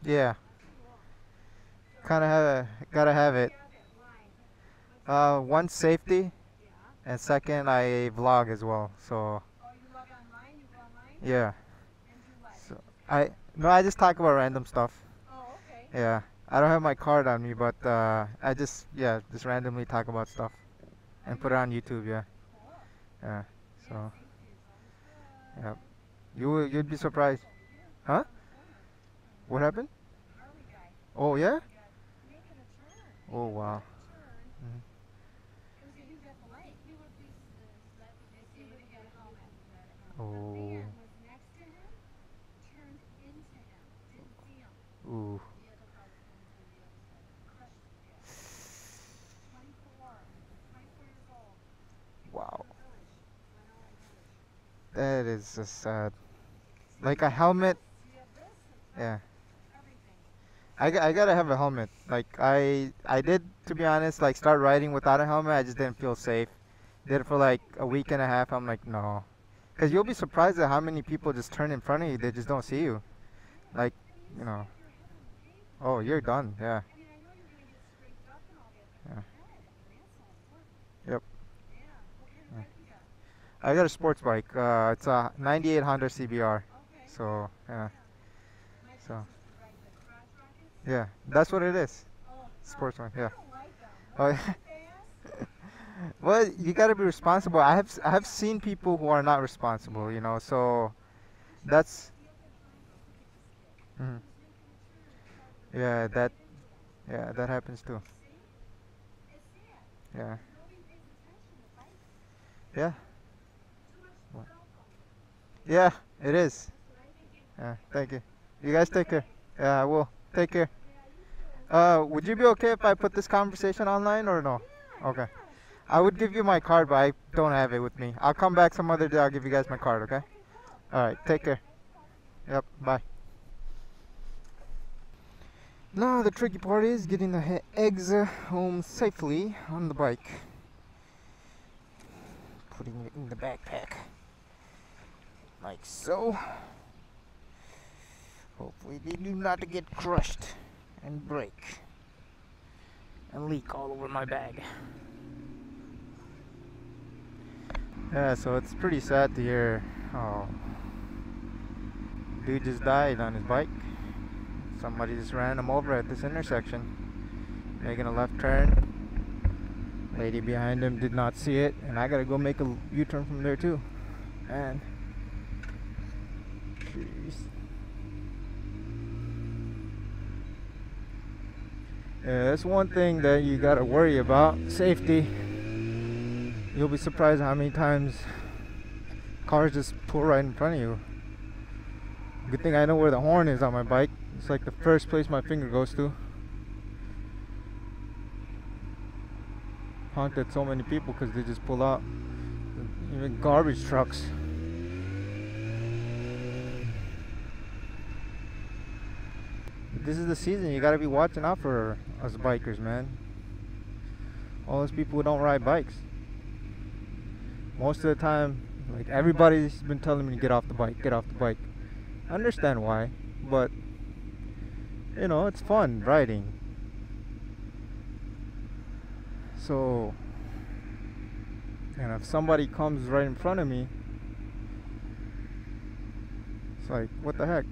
Yeah, kind of gotta have it. One safety, and second I vlog as well. So yeah. So I no, I just talk about random stuff. Yeah, I don't have my card on me, but I just just randomly talk about stuff and put it on YouTube. Yeah, yeah. So yeah, you'd be surprised, huh? What happened? Oh yeah. Oh wow. Mhm. Oh. Ooh. Wow. That is just sad. Like a helmet. Yeah. I gotta have a helmet. Like I did, to be honest, like start riding without a helmet. I just didn't feel safe. Did it for like a week and a half. I'm like, no. Cause you'll be surprised at how many people just turn in front of you. They just don't see you. Like, you know. Oh, you're done. Yeah. Yeah. Yep. Yeah. I got a sports bike. It's a '98 Honda CBR. So yeah. So yeah, that's what it is. Sports bike. Yeah. Oh yeah. Well, you gotta be responsible. I have seen people who are not responsible. So that's mhm. Yeah, that happens too. Yeah. Yeah. Wha- Yeah, it is. Yeah, thank you. You guys take care. Yeah, I will. Take care. Would you be okay if I put this conversation online or no? Okay. I would give you my card, but I don't have it with me. I'll come back some other day. I'll give you guys my card, okay? All right. Take care. Yep. Bye. Now the tricky part is getting the eggs home safely on the bike. Putting it in the backpack. Like so. Hopefully they do not get crushed and break and leak all over my bag. Yeah, so it's pretty sad to hear. Oh, dude just died on his bike. Somebody just ran him over at this intersection, making a left turn. Lady behind him did not see it, and I gotta go make a U-turn from there too. And jeez. Yeah, that's one thing that you gotta worry about, safety. You'll be surprised how many times cars just pull right in front of you. Good thing I know where the horn is on my bike. It's like the first place my finger goes to. Honked at so many people because they just pull out. Even garbage trucks. This is the season. You gotta be watching out for us bikers, man. All those people who don't ride bikes. Most of the time, like everybody's been telling me to get off the bike, get off the bike. I understand why, but it's fun riding. So, and if somebody comes right in front of me, it's like, what the heck.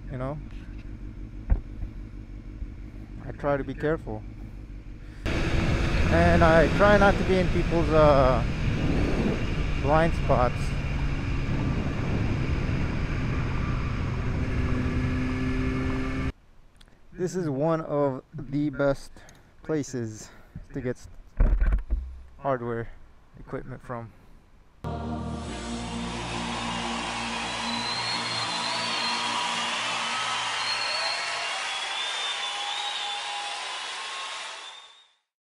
I try to be careful. And I try not to be in people's blind spots. This is one of the best places to get hardware equipment from.